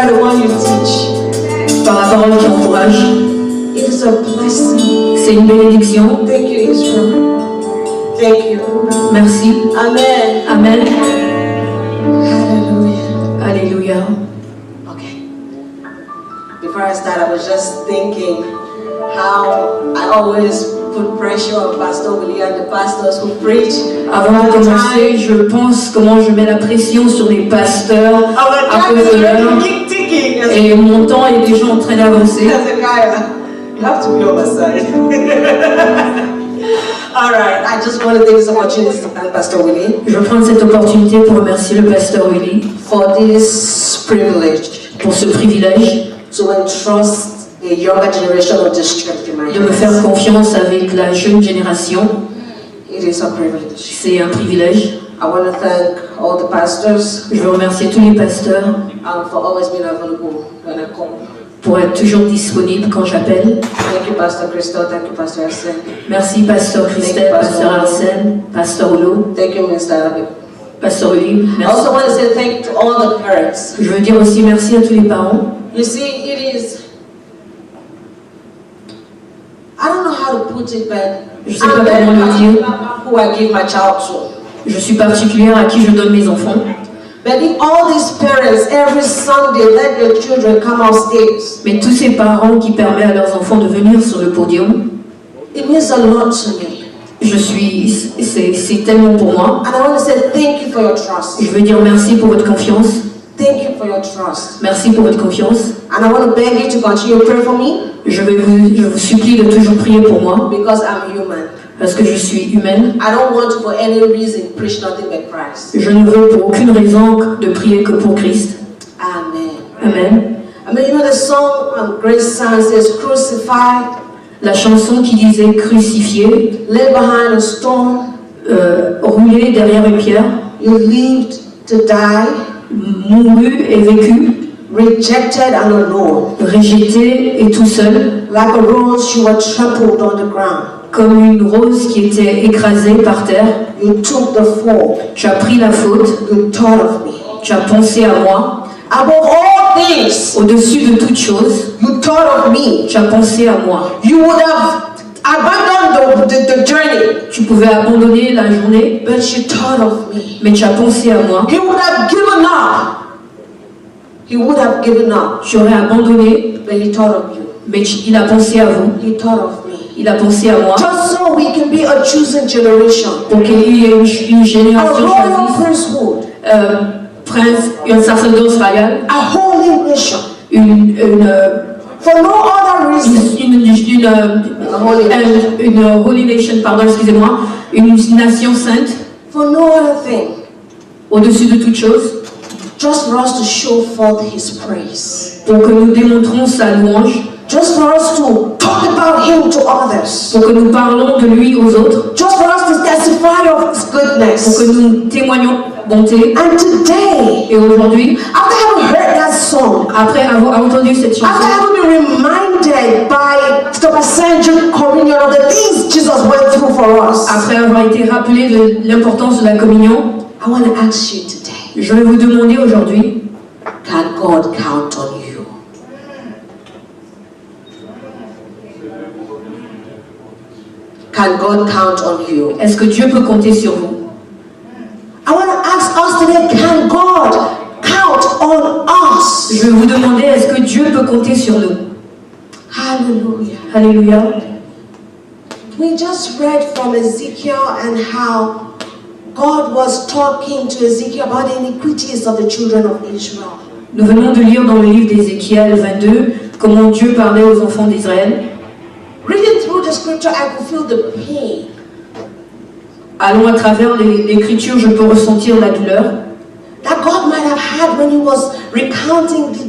by the one you teach. par la parole qui encourage. It is a blessing. C'est une bénédiction. Thank you, Israel. Thank you. Merci. Amen. Amen. Hallelujah. Alléluia. Okay. Before I start, I was just thinking how I always put pressure on Pastor Willie and the pastors who preach. Avant de commencer, je pense comment je mets la pression sur les pasteurs à cause de l'heure. Et mon temps est déjà en train d'avancer. You have to be on my side. All right, I just want to take this opportunity to thank Pastor Willie. Je prends cette opportunité pour remercier le pasteur Willie for this privilege. Pour ce privilège to entrust a younger generation of this church in my de me faire confiance avec la jeune génération. It is a privilege. C'est un privilège. I want to thank all the pastors. Je veux remercier tous les pasteurs for always being available when I call. Pour être toujours disponible quand j'appelle. Thank you, Pastor Christophe. Thank you, Pastor Arsène. Merci, Pasteur Christelle, Pasteur Arsène, Pasteur Olo. Thank you, Mr. Abib. Pasteur Oli. I also want to say thank you to all the parents. Je veux dire aussi merci à tous les parents. You see, it is. I don't know how to put it, but je sais pas comment le dire. Who I give my child to. Je suis particulière à qui je donne mes enfants. But if all these parents every Sunday let their children come on stage. Mais tous ces parents qui permettent à leurs enfants de venir sur le podium. It means a lot to me. C'est tellement pour moi. And I want to say thank you for your trust. Je veux dire merci pour votre confiance. Thank you for your trust. Merci pour votre confiance. And I want to beg you to continue to pray for me. Je vous supplie de toujours prier pour moi. Because I'm human. Parce que je suis humaine. I don't want to for any reason preach nothing but Christ. Je ne veux pour aucune raison de prier que pour Christ. Amen. Amen. I mean, you know the song Grace Son says crucified. La chanson qui disait crucifié. Lay behind a stone. Roulé derrière une pierre. You lived to die. Mouru et vécu. Rejected and alone. Rejeté et tout seul. Like a rose, you were trampled on the ground. Comme une rose qui était écrasée par terre. You took the fall. Tu as pris la faute. You thought of me. Tu as pensé à moi. Above all things. Au-dessus de toute chose. You thought of me. Tu as pensé à moi. You would have abandoned the journey. Tu pouvais abandonner la journée. But you thought of me. Mais tu as pensé à moi. He would have given up. He would have given up. Tu aurais abandonné. But he thought of you. Mais il a pensé à vous. He thought of me. Il a pensé à moi. Just so we can be a chosen generation. Pour qu'il y ait une génération choisie. Un sacerdoce royal. A holy nation. For no other reason. Une holy nation, pardon, excusez-moi. Une nation sainte. For no other thing. Au-dessus de toute chose. Just for us to show forth His praise. Pour que nous démontrons sa louange. Just for us to talk about Him to others. Pour que nous parlons de lui aux autres. Just for us to testify of His goodness. Pour que nous témoignons bonté. And today, et aujourd'hui, after having heard that song, après avoir entendu cette chanson, after having been reminded by Dr. Sanjay Communion of the things Jesus went through for us, après avoir été rappelé de l'importance de la communion, I want to ask you today. Je vais vous demander aujourd'hui, can God count on you? Can God count on you? Est-ce que Dieu peut compter sur vous? I want to ask us today, can God count on us? Je vais vous demander, est-ce que Dieu peut compter sur nous? Hallelujah. Alléluia. We just read from Ezekiel and how God was talking to Ezekiel about the iniquities of the children of Israel. Nous venons de lire dans le livre d'Ézéchiel 22 comment Dieu parlait aux enfants d'Israël. Reading through the scripture, I could feel the pain. Allons à travers l'écriture, je peux ressentir la douleur. That God might have had when He was recounting the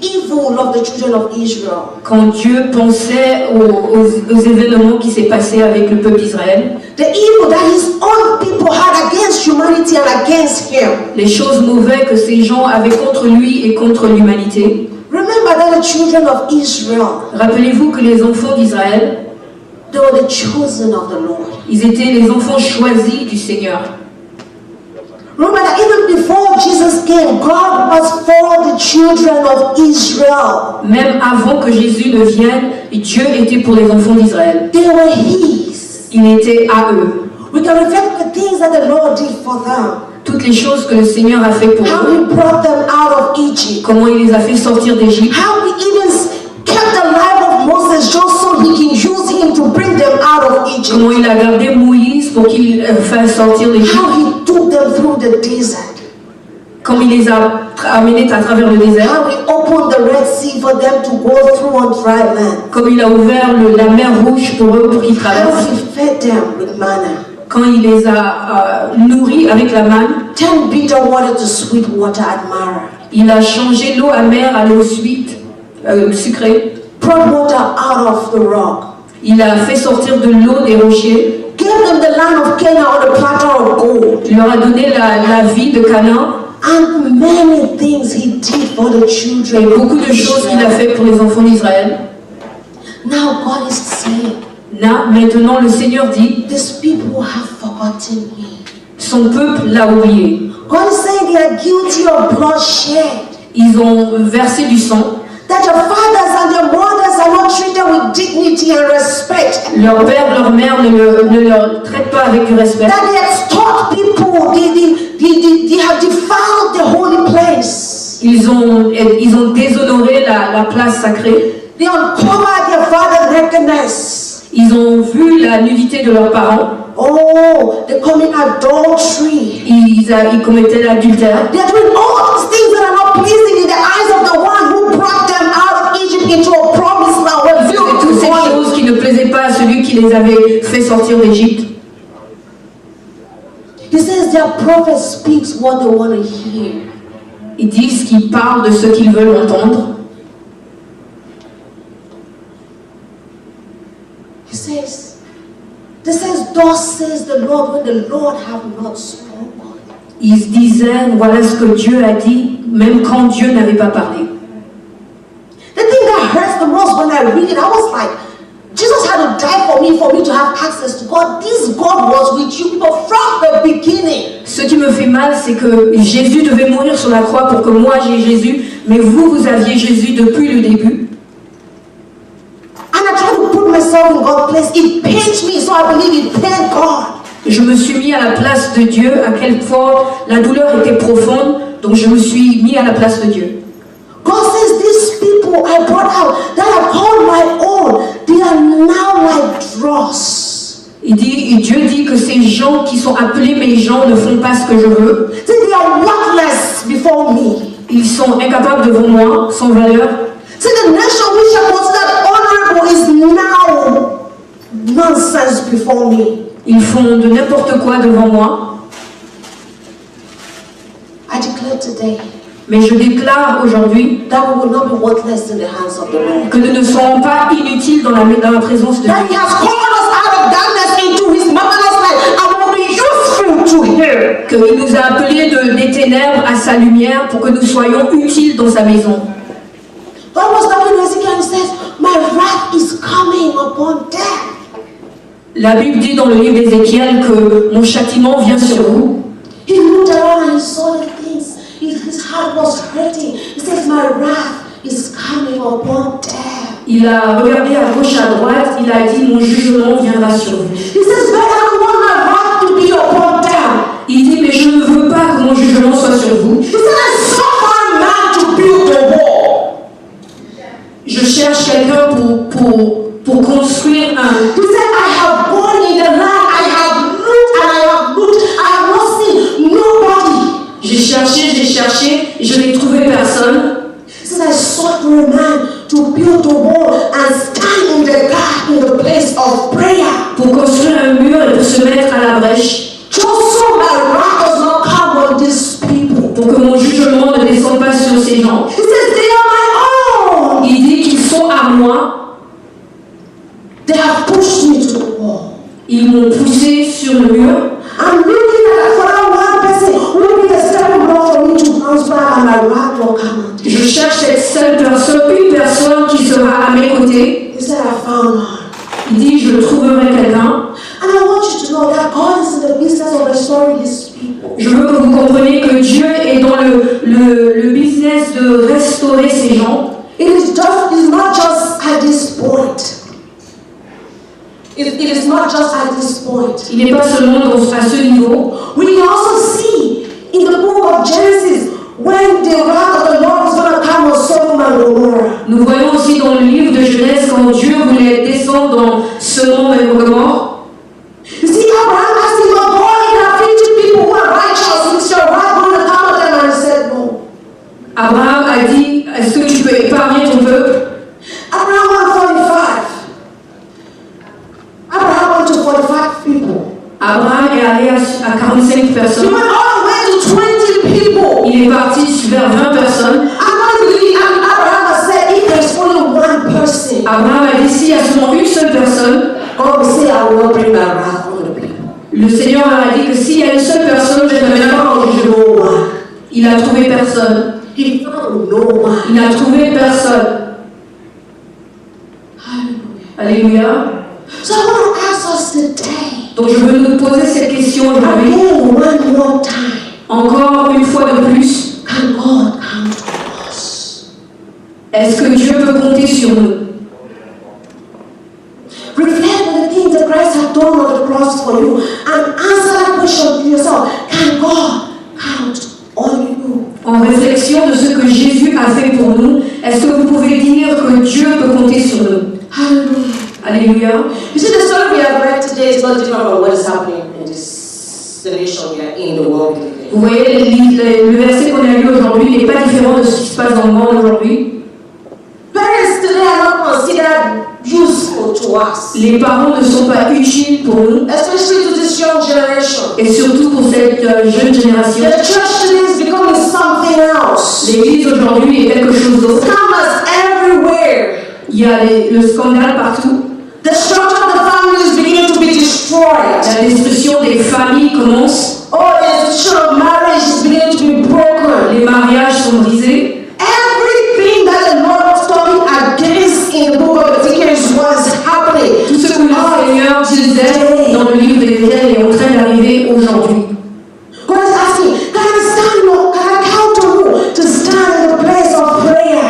evil of the children of Israel. Quand Dieu pensait aux événements qui s'est passé avec le peuple d'Israël. The evil that His own people had against humanity and against Him. Les choses mauvaises que ces gens avaient contre lui et contre l'humanité. Remember that the children of Israel. Rappelez-vous que les enfants d'Israël, they were the chosen of the Lord. Ils étaient les enfants choisis du Seigneur. Remember that even before Jesus came, God was for the children of Israel. Même avant que Jésus ne vienne, Dieu était pour les enfants d'Israël. They were His. Il était à eux. We can reflect the things that the Lord did for them. Toutes les choses que le Seigneur a fait pour How eux. He brought them out of Egypt. Comment il les a fait sortir d'Égypte. How He even kept the life of Moses just so He can use him to bring them out of Egypt. Comment il a gardé Moïse pour qu'il fasse sortir d'Égypte. How He took them through the desert. Comme il les a amenés à travers le désert. How He opened the Red Sea for them to go through on dry land. Comme il a ouvert la mer Rouge pour eux pour qu'ils How traversent. He fed them with manna. Quand il les a nourris avec la manne, Turn bitter water to sweet water at Marah. il a changé l'eau amère à l'eau sucrée. Brought water out of the rock. Il a fait sortir de l'eau des rochers. Gave them the land of Canaan on a platter of gold. Il leur a donné la vie de Canaan. And many things He did for the Et children. beaucoup de choses qu'il a fait pour les enfants d'Israël. Now God is saying, Là, maintenant, le Seigneur dit, these people have forgotten me. son peuple l'a oublié. God is saying they are guilty of bloodshed. Ils ont versé du sang. That your fathers and your mothers are not treated with dignity and respect. Leur père, leur mère ne leur traitent pas avec du respect. That they extort people. They have defiled the holy place. Ils ont déshonoré la place sacrée. They uncovered their father's nakedness. Ils ont vu la nudité de leurs parents. Oh, they commit adultery. Ils commettaient l'adultère. They are doing all these things that are not pleasing in the eyes of the one who brought them out of Egypt into a promised land. Ils faisaient toutes ces choses qui ne plaisaient pas à celui qui les avait fait sortir d'Égypte. He says their prophet speaks what they want to hear. Ils disent qu'ils parlent de ce qu'ils veulent entendre. He says, thus says the Lord, when the Lord have not spoken. Ils disaient, voilà ce que Dieu a dit, même quand Dieu n'avait pas parlé. The thing that hurts the most when I read it, I was like, Jesus had to die for me to have access to God. This God was with you people from the beginning. Ce qui me fait mal, c'est que Jésus devait mourir sur la croix pour que moi j'ai Jésus, mais vous aviez Jésus depuis le début. And I try to put myself in God's place. It pains me, so I believe it pains God. Je me suis mis à la place de Dieu, à quel point la douleur était profonde, donc je me suis mis à la place de Dieu. God says, these people I brought out, that I called my own, they are now like dross. Et Dieu dit que ces gens qui sont appelés mes gens ne font pas ce que je veux. They are worthless before me. Ils sont incapables devant moi, sans valeur. See, the nation which I considered honorable is now nonsense before me. Ils font de n'importe quoi devant moi. I declare today Mais je déclare aujourd'hui that we will not be worthless in the hands of the Lord. que nous ne serons pas inutiles dans la présence de That Dieu. He has called us out of darkness into His marvelous light and will be useful to Him. Qu'il nous a appelés des ténèbres à sa lumière pour que nous soyons utiles dans sa maison. God was talking to Ezekiel and says, my wrath is coming upon them. La Bible dit dans le livre d'Ézéchiel que mon châtiment vient sur vous. He looked around and he saw the things. His heart was hurting. He says, my wrath is coming upon them. Il a regardé à gauche, à droite, il a dit mon jugement viendra sur vous. He says, but I don't want my wrath to be upon them. Il dit mais je ne veux pas que mon jugement soit sur vous. He said, I suffer a man to build a wall. Je cherche quelqu'un pour construire un. He said, I have gone in the land, I have looked, I have not seen nobody. J'ai cherché, je n'ai trouvé personne. He said, I sought for a man to build a wall and stand in the gap in the place of prayer. Pour construire un mur et pour se mettre à la brèche. Just so my wrath does not come on these people. Pour que mon jugement ne descende pas sur ces gens. He says, they are my own. Il dit qu'ils sont à moi. They have pushed me to the wall. Ils m'ont poussé sur le mur. I'm looking at for one person who will be the stepping block for me to bounce back and my wrath will come on. Je cherche cette seule personne, une personne qui sera à mes côtés. He said, I found one. Il dit, je trouverai quelqu'un. And I want you to know that God is in the business of Je veux que vous compreniez que Dieu est dans le business de restaurer ces gens. It's not just at this point. It is not just at this point. Il n'est pas seulement à ce niveau. We can also see in the book of Genesis when the wrath of the Lord was going to come on Sodom and Gomorrah. Nous voyons aussi dans le livre de Genèse quand Dieu voulait descendre dans Sodome et Gomorrhe. You see, Abraham asked him, "Oh God, there are 50 people who are righteous. Is your wrath going to come on them?" And he said, "No." Abraham a dit, est-ce que tu peux épargner ton peuple? Abraham went 45. Abraham went to 45 people. Abraham est allé à 45 personnes. He went all the way to 20 people. Il est parti vers 20 personnes. Abraham has said, if there's only one person, Abraham a dit, s'il y a seulement une seule personne, God will say, I will not bring my wrath on the people. Le Seigneur leur a dit que s'il y a une seule personne, je ne t'amènerai pas en jugement. Il a trouvé personne. He found no one. Il a trouvé personne. Alléluia. So I want to ask us today. Donc je veux nous poser cette question aujourd'hui. One more time. Encore une fois de plus. Can God count on us? Est-ce que Dieu peut compter sur nous? Reflect on the things that Christ has done on the cross for you and answer that question to yourself. Can God count on you? En réflexion de ce que Jésus a fait pour nous, est-ce que vous pouvez dire que Dieu peut compter sur nous? Hallelujah. Alléluia. You see, the story we have read today is not different from what is happening in this nation we are in the world today. Vous voyez, le verset qu'on a lu aujourd'hui n'est pas différent de ce qui se passe dans le monde aujourd'hui. Parents today are not considered useful to us. Les parents ne sont pas utiles pour nous, Especially to this young generation. et surtout pour cette jeune génération. The church today is becoming something else. L'église aujourd'hui est quelque chose d'autre. Scammers everywhere. Il y a le scandale partout. The structure of the family is beginning to be destroyed. La destruction des familles commence. Oh, the institution of marriage is beginning to be broken. Les mariages sont brisés. Everything that the Lord was talking against in the book of Ezekiel was happening. Tout ce que le Seigneur disait dans le livre d'Ézéchiel est en train d'arriver aujourd'hui. God is asking, can I count on you to stand in the place of prayer?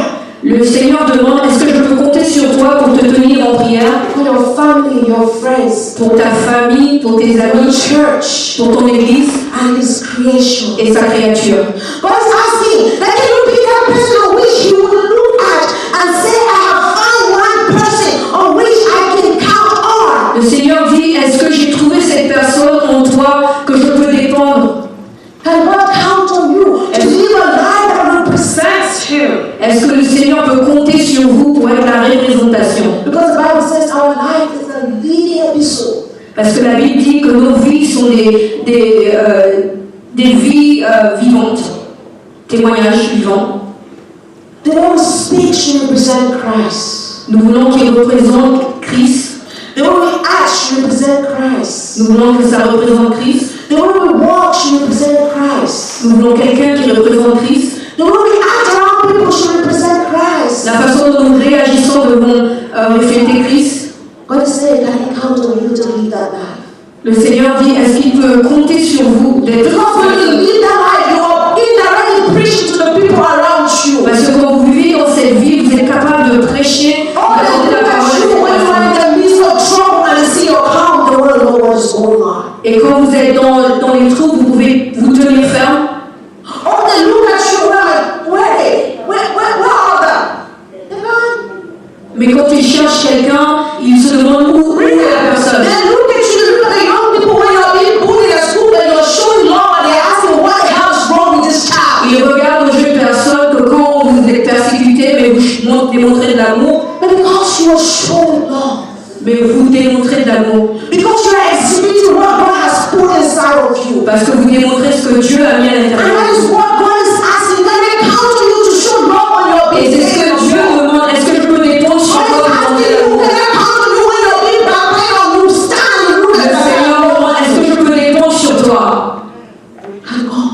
Le Seigneur demande, est-ce que je peux compter sur toi pour te tenir en prière? For your family, your friends, Pour ta famille, pour tes amis, church, pour ton église and His creation. et sa créature. God is asking, that can you be that person on which He would look at and say, I have found one person on which I can count on? Le Seigneur dit, est-ce que j'ai trouvé cette personne en toi que je peux dépendre? Can God count on you to live a life that represents Him? Est-ce que le Seigneur peut compter sur vous pour être la représentation? Because the Bible says our life is a living episode. Parce que la Bible dit que nos vies sont des vies vivantes, témoignages vivants. The one we speak should represent Christ. Nous voulons qu'il représente Christ. The one we act should represent Christ. Nous voulons que ça représente Christ. The way we walk should represent Christ. Nous voulons quelqu'un qui représente Christ. The way we act around people should represent Christ. La façon dont nous réagissons devons refléter Christ. God is saying, can He count on you to live that life? Le Seigneur dit, est-ce qu'il peut compter sur vous d'être... Because when you live that life, you are indirectly preaching to the people around you. Parce que quand vous vivez dans cette vie, vous êtes capable de prêcher, Oh, they look at you when you are in the midst of trouble and they see your calm, they want to know what is going on. et quand vous êtes dans les trous, vous pouvez vous tenir ferme. Oh, they look at you like, where are they? They're gone. Mais quand ils cherchent quelqu'un, ils se demandent où est la personne. They look at you, they look at the young people when you're being bullied at school and you're showing love and they're asking what the hell is wrong with this child. Ils regardent aux jeunes personnes que quand vous êtes persécutés, mais vous démontrez de l'amour, But because you are showing love, mais vous démontrez de l'amour. because you are exhibiting what God has put inside of you. Parce que vous démontrez ce que Dieu a mis à And l'intérieur. that is what God is asking. Can I count on you to show love on your Et c'est ce que Dieu behavior? demande. Est-ce que je peux dépendre sur God toi is pour asking montrer you, l'amour? can I count on you when you're being backbited on you stand and look Le at Seigneur them? demande, est-ce que je peux dépendre sur toi? And God,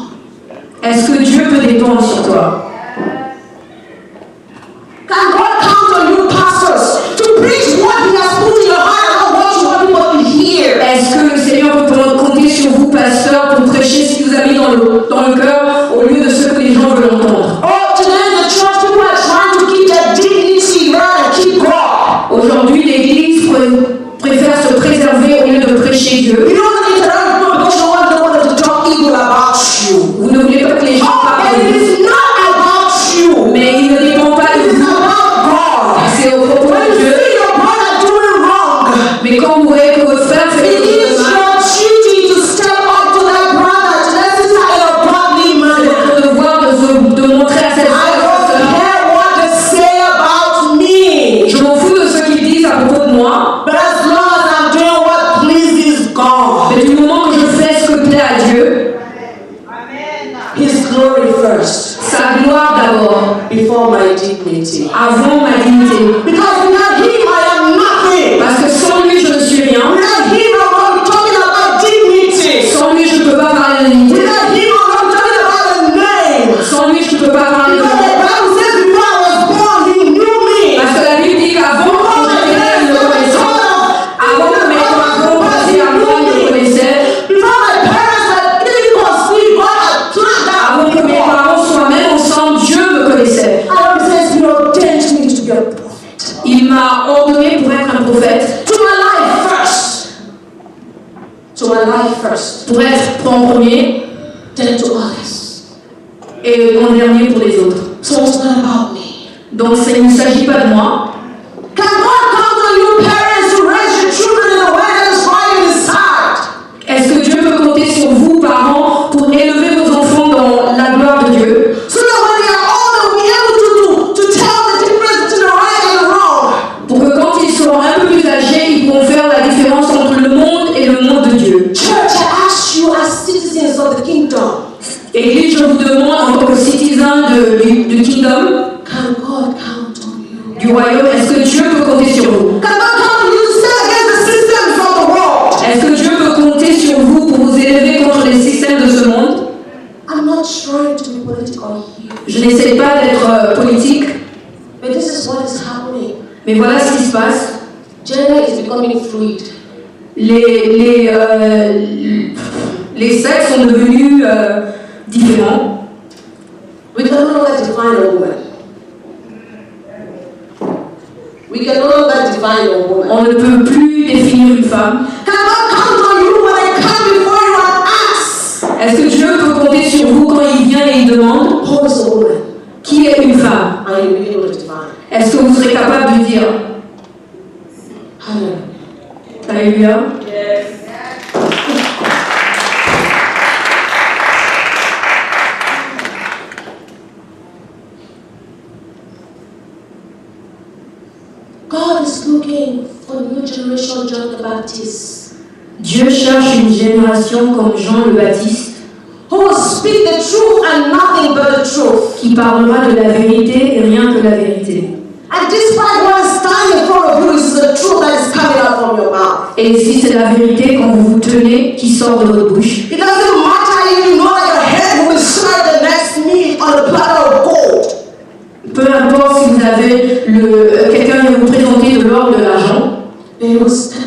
Est-ce que Dieu peut dépendre sur toi? can God count on you, pastors, to preach what He has put in your heart and not what you want people to hear? Est-ce que le Seigneur peut compter sur vous, pasteurs, pour glory first. Sa gloire d'abord. Before my dignity. Avant ma dignité. Because without him I am nothing. Parce que sans lui je ne suis rien. Without him I'm not talking about dignity. Sans lui je ne peux pas parler de dignité. Without him I'm not talking about a name. Sans lui je ne peux pas parler de Because the Bible says before I was born he knew me. Parce que la Bible dit qu'avant que j'étais né, il me connaissait. Avant que mes parents pensaient à moi, il me connaissait. Before my parents had even conceived, God had planned that. Avant que mes parents soient même ensemble, Dieu me connaissait. And he says, you ordained me to be a prophet. Il m'a ordonné pour être un prophète. To my life first. To my life first. Pour être en premier. Then to others. Et en dernier pour les autres. So it's not about me. Donc il ne s'agit pas de moi. Can God count on you parents to raise your children in a way that is right in His heart? Est-ce que Dieu peut compter sur vous, parents, pour élever vos enfants dans la gloire de Dieu? So that when they are older, we'll be able to tell the difference between the right and the wrong. Pour que quand ils seront un peu plus âgés, ils pourront faire la différence entre le monde et le monde de Dieu. Church, I ask you as citizens of the kingdom. Église, je vous demande en tant que citoyen du kingdom, Can God count on you? du royaume, est-ce que Dieu peut compter sur vous? Can God count on you to stand against the systems of the world? Est-ce que Dieu peut compter sur vous pour vous élever contre les systèmes de ce monde? I'm not trying to be political here. Je n'essaie pas d'être politique, But this is what is happening. mais voilà ce qui se passe. Gender is becoming fluid. Les sexes sont devenus différents. We can no longer define a woman. We can no longer define a woman. On ne peut plus définir une femme. Can God count on you when I come before you and ask? Est-ce que Dieu peut compter sur vous quand il vient et il demande Who is a woman? qui est une femme? Are you able to define? Est-ce que vous serez capable de dire Hallelujah. Alléluia? Yes. God is looking for a new generation of John the Baptist. Dieu cherche une génération comme Jean le Baptiste Who will speak the truth and nothing but the truth. qui parlera de la vérité et rien que la vérité. And despite what is standing in front of you, this is the truth that is coming out from your mouth. Et si c'est la vérité quand vous vous tenez qui sort de votre bouche, It doesn't matter if you know that your head will serve the next meal on a platter of gold. peu importe si vous avez quelqu'un qui vous présenter de l'or ou de l'argent, They will stand.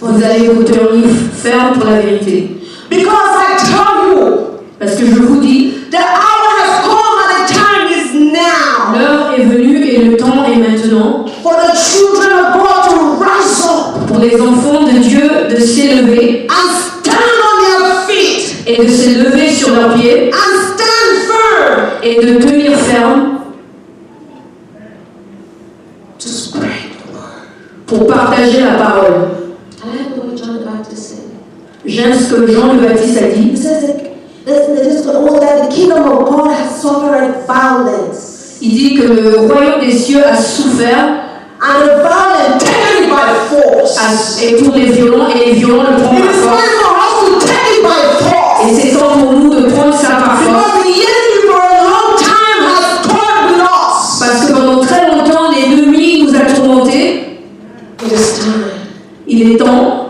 vous allez vous tenir ferme pour la vérité. Because I tell you, Parce que je vous dis, the hour has come and the time is now. l'heure est venue et le temps est maintenant For the children of God to rise up pour les enfants de Dieu de s'élever and stand on their feet et de s'élever sur leurs pieds and stand firm et de tenir ferme to spread the word. pour partager la parole. I like the way John the Baptist said. J'aime ce que Jean le Baptiste a dit. He says that the kingdom of God has suffered violence. Il dit que le royaume des cieux a souffert And the violent take it by force. et pour les violents et les violents le prennent It par is force. time for us to take it by force. Et c'est temps pour nous de prendre ça par force. Because the enemy for a long time has toyed with us. Parce que pendant très longtemps, l'ennemi nous a tourmentés. It is time. Il est temps.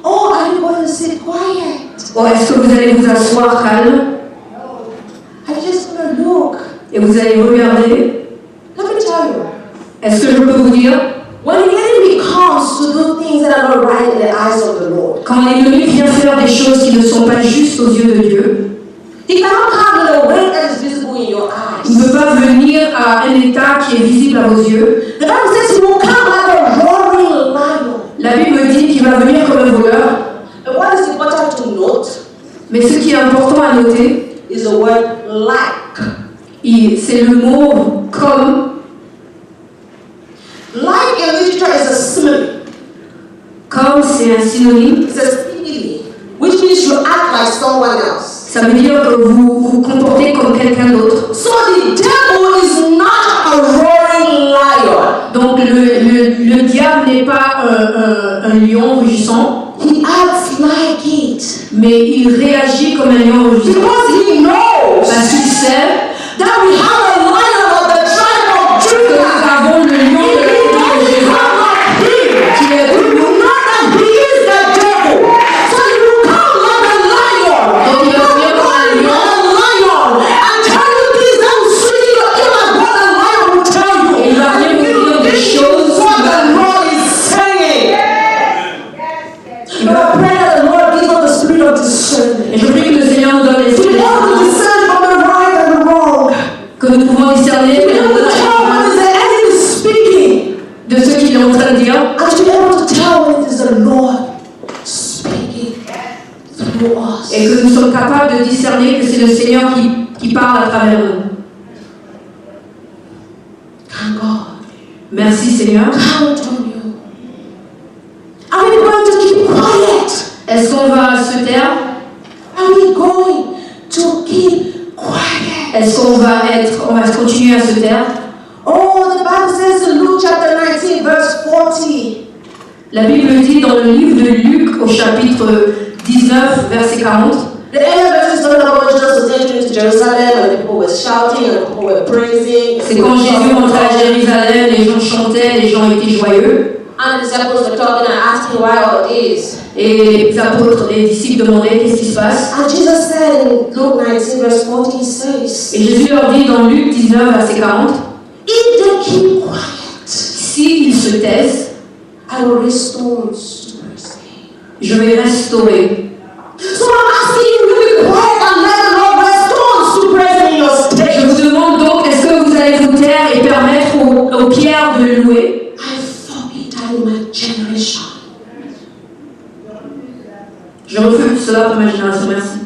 Oh, are you going to sit quiet? Oh, est-ce que vous allez vous asseoir calme I just want to look. et vous allez regarder? Let me tell you. Est-ce que je peux vous dire? When the enemy comes to do things that are not right in the eyes of the Lord, Quand l'ennemi vient faire des choses qui ne sont pas justes aux yeux de Dieu, he cannot come in a way that is visible in your il ne eyes. peut pas venir à un état qui est visible à vos yeux. The Bible says he will come like a roaring lion. La Bible dit qu'il va venir comme un voleur. And what is important to note Mais ce qui est important à noter, is the word like. c'est le mot comme. Like in literature is a simile. Comme c'est un synonyme, It's a simile, which means you act like someone else. ça veut dire que vous vous comportez comme quelqu'un d'autre. So the devil is not a roaring lion. Donc le diable n'est pas un lion rugissant. He acts like it. Mais il réagit comme un lion rugissant. Because he knows Parce qu'il sait that we have a lion of the tribe of que nous Judah. avons le lion de la tribu de Juda qui est de nous. Not that he is the devil. So you come like a lion. Donc il va venir comme un lion. And tell you things that will sweet in your ear like what a lion will tell you. Et il va venir vous dire des choses qui What the vont. Lord is saying. Il But va- I pray that the Lord gives us the spirit of discernment. Et je prie que le Seigneur nous donne To l'esprit be able to de discern from the right and the wrong. que nous pouvons discerner To be able to tell when is the enemy speaking. de ce qu'il est en train de dire And to be able to tell when it is the Lord speaking through us. et que nous sommes capables de discerner que c'est le Seigneur qui parle à travers nous. Thank God. Merci Seigneur. Count on you. Are we going to keep quiet? Est-ce qu'on va se taire? Are we going to keep quiet? Est-ce qu'on va continuer à se taire? Oh, the Bible says in Luke chapter 19, verse 40. La Bible dit dans le livre de Luc au chapitre 19, verset 40. The earlier verse is talking about when Jesus was entering into Jerusalem and the people were shouting and the people were praising. C'est quand Jésus rentrait à Jérusalem, les gens chantaient, les gens étaient joyeux. And the disciples were talking and asking why all this. Et les apôtres, les disciples demandaient qu'est-ce qui se passe. And Jesus said in Luke 19, verse 40, he says, Et Jésus leur dit dans Luc 19, verset 40, if they keep quiet, s'ils se taisent, I will restore to mercy. je vais restaurer. So I'm asking you to be quiet and let the Lord restore to praise in your Je state. vous demande donc, est-ce que vous allez vous taire et permettre aux pierres de le louer? I forbid that in my generation. Je refuse cela pour ma génération, merci.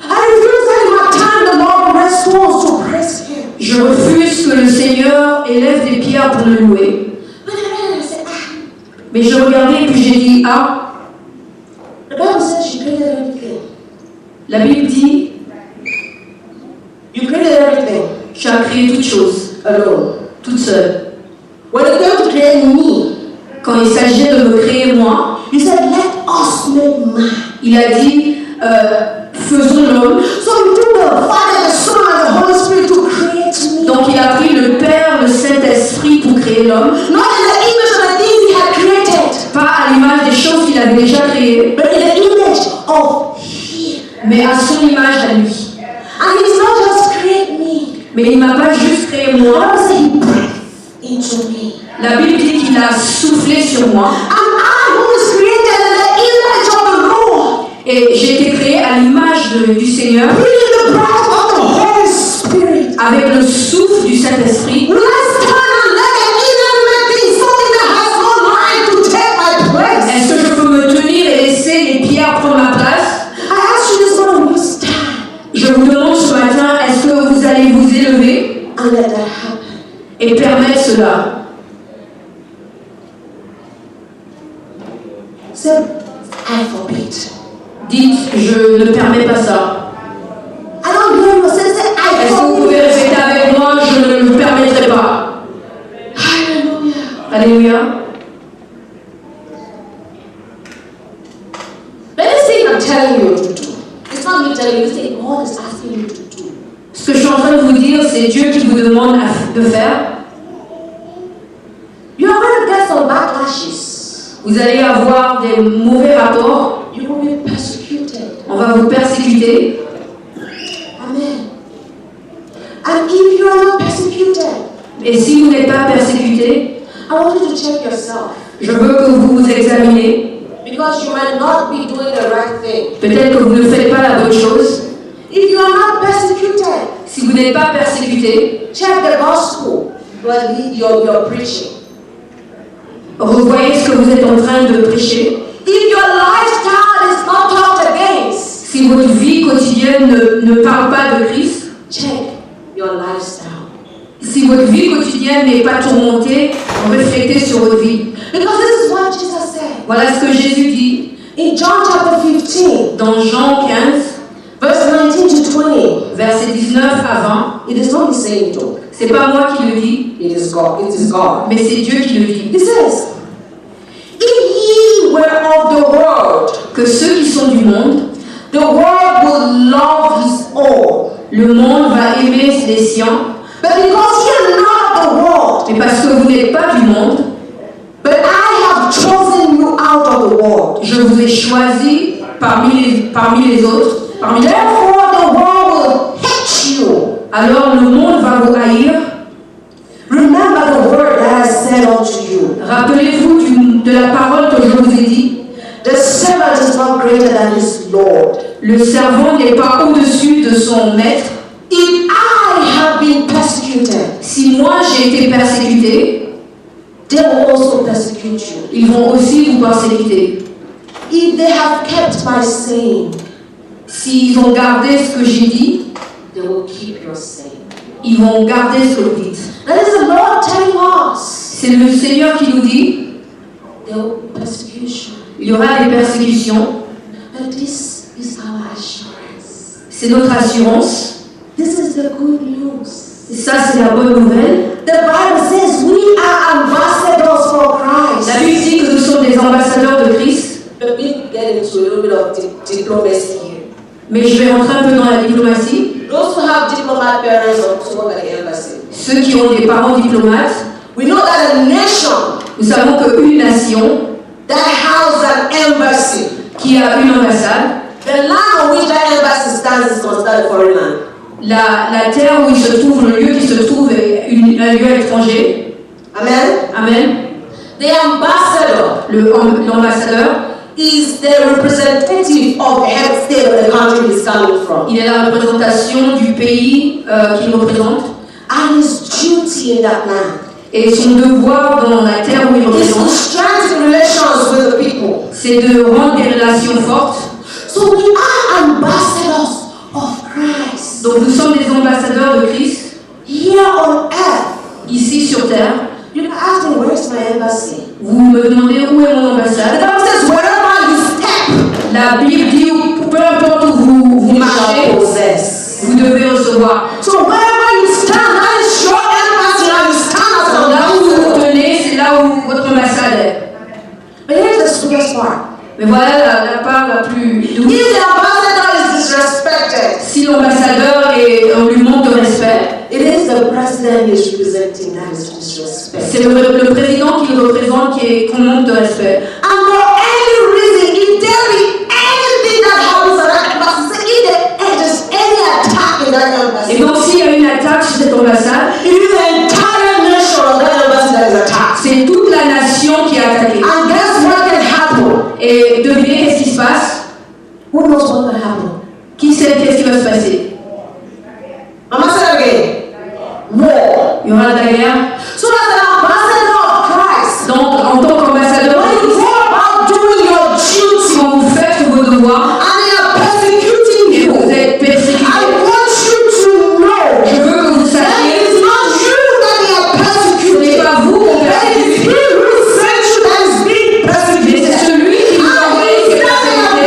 I refuse that in my time the Lord restores to praise Him. Je refuse que le Seigneur élève des pierres pour le louer. But I said, Mais je regardais et puis j'ai dit, ah, the Bible says she created everything. la Bible dit, You created everything tu as créé toutes choses, alone. toute seule. When it came to create me, Quand il s'agit de me créer moi, He said, let us make man. il a dit, faisons l'homme. So He took the Father, the Son, and the Holy Spirit to create me. Donc il a pris le Père, le Saint-Esprit pour créer l'homme, Not in the image of the things He had created, pas à l'image des choses qu'il avait déjà créées, but in the image of Him. mais à son image à lui. And He did not just create me. Mais il m'a pas juste créé moi. The Bible says He breathed into me. La Bible dit qu'il a soufflé sur moi. And I, who is created in the image of the Lord, Et j'ai été créé à l'image du Seigneur, breathing the breath of the Holy Spirit. avec le souffle du Saint-Esprit. Will I stand and let an inanimate thing, something that has no life, to take my place? Est-ce que je peux me tenir et laisser les pierres prendre ma place? I ask you this morning, will you stand Je vous demande ce matin, est-ce que vous allez vous élever and let that happen? et permettre cela? Say, I forbid. Dites, je ne permets pas ça. I don't hear you say, I Est-ce que vous pouvez forbid. répéter avec moi, je ne le permettrai pas? Hallelujah. Alléluia. But this thing I'm telling you to do, it's not me telling you, it's thing God is asking you to do. Ce que je suis en train de vous dire, c'est Dieu qui vous demande de faire. You are going to get some backlashes. Vous allez avoir des mauvais rapports. You will be persecuted. On va vous persécuter. Amen. And if you are not persecuted, Et si vous n'êtes pas persécuté, I want you to check yourself. je veux que vous vous examinez. Because you might not be doing the right thing. Peut-être que vous ne faites pas la bonne chose. If you are not persecuted, Si vous n'êtes pas persécuté, check the gospel you're preaching. revoyez ce que vous êtes en train de prêcher. If your lifestyle is not talked against, Si votre vie quotidienne ne parle pas de Christ, check your lifestyle. si votre vie quotidienne n'est pas tourmentée, reflétée sur votre vie. Because this is what Jesus said. Voilà ce que Jésus dit In John chapter 15, dans Jean 15, verse 19 to 20, versets 19 à 20. it is not me saying it. C'est pas moi qui le dis, It is God. It is God. mais c'est Dieu qui le dit. He says, if ye were of the world, Que ceux qui sont du monde The world will love his own. Le monde va aimer les siens. But because you are not of the world. Mais parce que vous n'êtes pas du monde. But I have chosen you out of the world. Je vous ai choisi parmi les autres. Therefore the world will hate you. Alors le monde va vous haïr. Remember the word that I said unto you. Rappelez-vous de la parole que je vous ai dit. The servant is not greater than his Lord. Le servant n'est pas au-dessus de son maître. If I have been persecuted, si moi j'ai été persécuté, they will also persecute you. Ils vont aussi vous persécuter. If they have kept my saying, s'ils ont gardé ce que j'ai dit, they will keep your saying. Ils vont garder ce que vous dites. That is the Lord telling us. C'est le Seigneur qui nous dit. There will be persecution. Il y aura des persécutions. But this is our assurance. C'est notre assurance. This is the good news. Et ça, c'est la bonne nouvelle. The Bible says we are ambassadors for Christ. La Bible dit que nous sommes des ambassadeurs de Christ. Let me get into a little bit of diplomacy here. Mais je vais rentrer un peu dans la diplomatie. Those who have diplomat parents or to work at the embassy. Ceux qui ont des parents diplomates. We know that a nation. Nous savons qu'une nation. That has an embassy. Qui a une ambassade. The land on which that embassy stands is considered a foreign land. La terre où il se trouve, le lieu qui se trouve est un lieu étranger. Amen. Amen. The ambassador. L'ambassadeur. Is the representative of the head state of the country he's coming from. Il est la représentation du pays qu'il représente. And his duty in that land. Et son devoir dans la terre où il représente. C'est de rendre des relations fortes. So we are ambassadors of Christ. Donc nous sommes des ambassadeurs de Christ. Here on earth. Ici sur terre. You can ask me, where's my embassy? Vous me demandez où est mon ambassade. The Bible says wherever you step. La Bible dit peu importe où vous marchez, vous devez recevoir. So wherever you stand, that is your embassy. And you stand as an là où vous vous tenez, c'est là où votre ambassade est. But here's the sweetest part. Mais voilà la part la plus douce. If the ambassador is disrespected, si l'ambassadeur on lui manque de respect, it is the president he is representing that is disrespected. C'est le président qui le représente qu'on manque de respect. And for any reason, if there be anything that happens at that embassy, if there's any attack in that embassy, et donc s'il y a une attaque sur cette ambassade, it is the entire nation of that embassy that is attacked. C'est toute la nation qui est attaquée. And guess what can happen? Et devinez qu'est-ce qui se passe? Who knows what can happen? Qui sait qu'est-ce qui va se passer? War. Il y aura de la guerre. So as an ambassador of Christ, donc en tant qu'ambassadeur, when you go about doing your duty, quand vous faites vos devoirs, and they are persecuting you, vous êtes persécutés, I want you to know, je veux que vous sachiez, it is not you that they are persecuting, ce n'est pas vous qu'on persécute, it is he who sent you that is being persecuted. Mais c'est celui qui vous a envoyé qui est persécuté.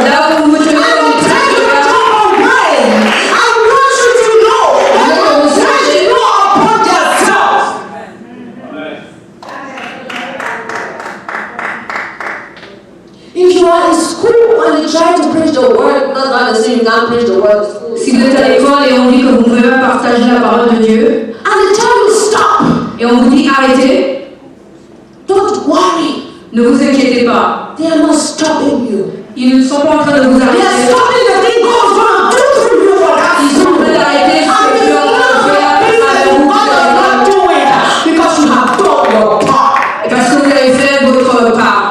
Là où vous vous tenez dans les traits de la Si vous êtes à l'école et on dit que vous ne pouvez pas partager la parole de Dieu, et on vous dit arrêtez, ne vous inquiétez pas. Ils ne sont pas en train de vous arrêter. Ils sont en train d'arrêter ce que Dieu a fait à vous. Et parce que vous avez fait votre part.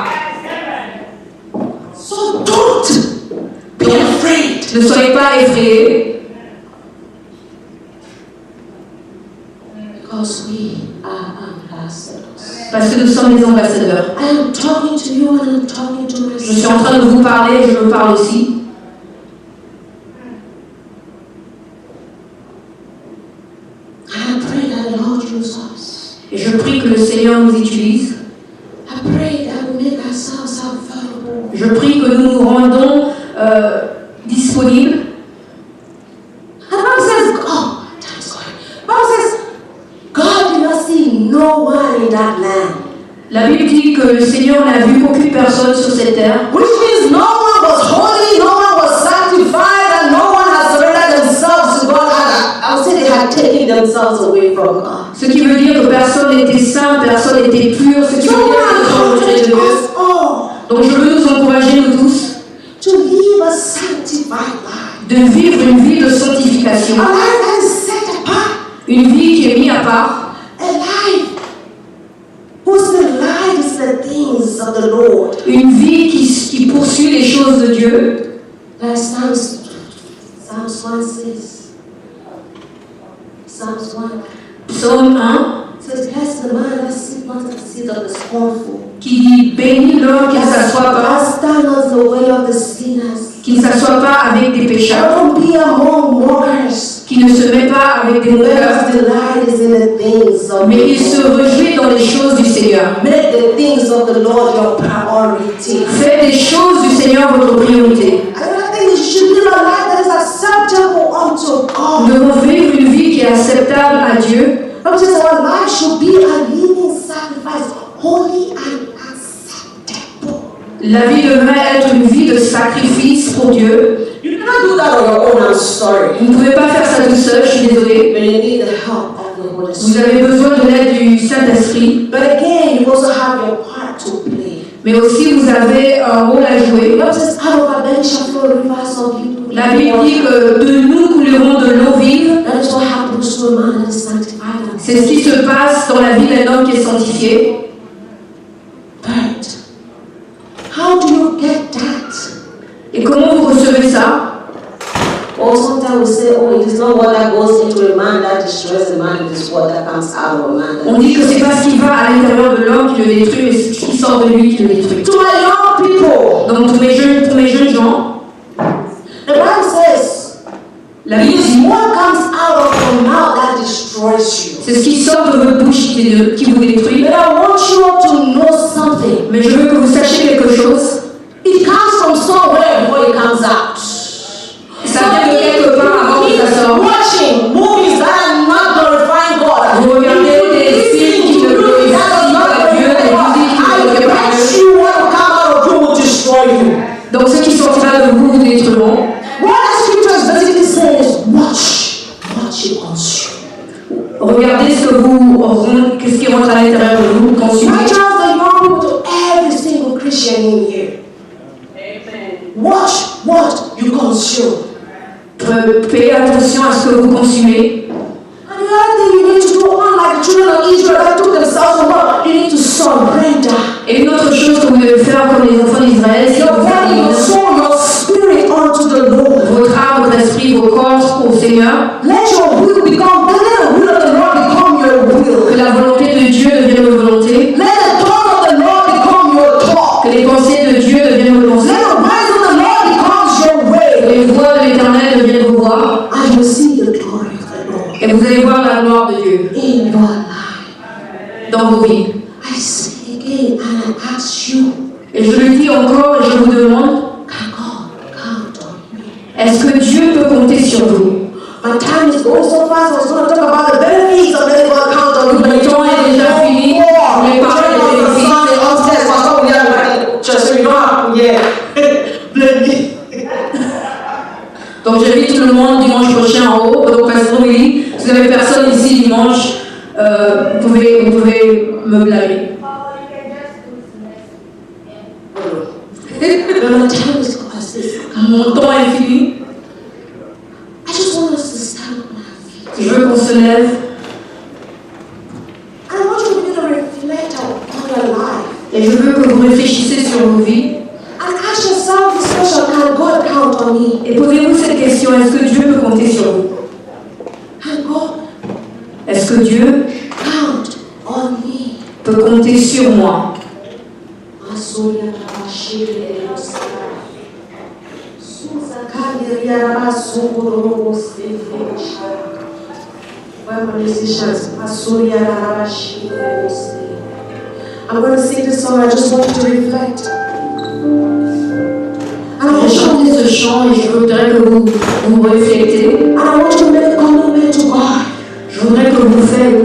Ne soyez pas effrayés. Parce que nous sommes des ambassadeurs. Je suis en train de vous parler et je me parle aussi. Et je prie que le Seigneur nous utilise. Je prie que nous nous rendons disponibles. La Bible dit que le Seigneur n'a vu aucune personne sur cette terre. Which means no veut dire que personne n'était saint, personne n'était pur, ce qui veut dire que nous sommes rejetés de Dieu. Donc je veux nous encourager, nous tous, de vivre une vie de sanctification, une vie qui est mise à part, une vie qui poursuit les choses de Dieu. Psalms 1 says, Psalms 1. Psaume 1 says, bless the man that sits not at the seat of the scornful, qui dit bénis l'homme qui ne s'assoit pas, stand not the way of the sinners, qui ne s'assoit pas avec des pécheurs, don't be among mockers, qui ne se met pas avec des moqueurs, delight is in the things of mais il se réjouit dans les choses du Seigneur. Make the things of the Lord your priority. Faites des choses du Seigneur votre priorité. Nous devons vivre une vie qui est acceptable à Dieu. La vie devrait être une vie de sacrifice pour Dieu. Vous ne pouvez pas faire ça tout seul, je suis désolée. Vous avez besoin de l'aide du Saint-Esprit. Mais aussi vous avez un rôle à jouer. La Bible dit que de nous couleront de l'eau vive. C'est ce qui se passe dans la vie d'un homme qui est sanctifié. Et comment vous recevez ça? Sometimes we say, oh, it is not what that goes into a man that destroys a man, it is what that comes out of a man. On dit que c'est pas ce qui va à l'intérieur de l'homme qui le détruit, mais ce qui sort de lui qui le détruit. To my young people, donc pour mes jeunes gens, the Bible says, la Bible dit, what comes out of your mouth that destroys you. C'est ce qui sort de votre bouche qui vous détruit. But I want you to know something. Mais je veux que vous sachiez quelque chose. It comes from somewhere before it comes out. Ça vient de quelque part avant que ça sorte. Watching movies that are not glorifying God. Vous regardez des films qui ne glorifient pas Dieu, des musiques qui ne glorifient pas Dieu. Donc ce qui sortira de vous détruiront. What the scriptures basically says, watch you consume. Regardez qu'est-ce qui rentre à l'intérieur de vous, consumez. I trust the young people to every single Christian in here. Amen. Watch what you consume. Payez attention à ce que vous consumez. And the other thing you need to do, unlike the children of Israel that took themselves to God, you need to surrender. Et une autre chose que vous devez faire comme les enfants d'Israël, c'est your body, your soul, your spirit unto the Lord. Votre âme, votre esprit, vos corps au Seigneur. Let your will become, let the will of the Lord become your will. Que la volonté de Dieu devienne votre volonté. Let the thought of the Lord become your thought. Que les pensées de Dieu deviennent vos pensées. Let the ways of the Lord become your way. Que les voies de l'Éternel deviennent vos voies. And you see the glory of the Lord. Et vous allez voir la gloire de Dieu. In your life. Dans vos vies. I say again and I ask you. Et je le dis encore et je vous demande. Can God count on me? Est-ce que Dieu peut compter sur vous? My time is going so fast. I was going to talk about the benefits of letting God count on me. Le temps est déjà fini. Je vais parler des bénéfices. Donc j'invite tout le monde dimanche prochain en haut. Donc Pasteur Willy, si vous n'avez personne ici dimanche, vous pouvez me blâmer. Mon temps est fini. Je veux qu'on se lève. Et je veux que vous réfléchissiez sur vos vies. Et posez-vous cette question, est-ce que Dieu peut compter sur vous? Est-ce que Dieu peut compter sur moi? I'm going to sing this song. I just want you to reflect. Je chante ce chant et je voudrais que vous réfléchissez. I want you to make a commitment to God. Je voudrais que vous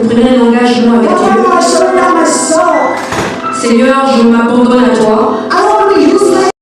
preniez un engagement avec Dieu. I surrender my soul. Seigneur, je m'abandonne à toi.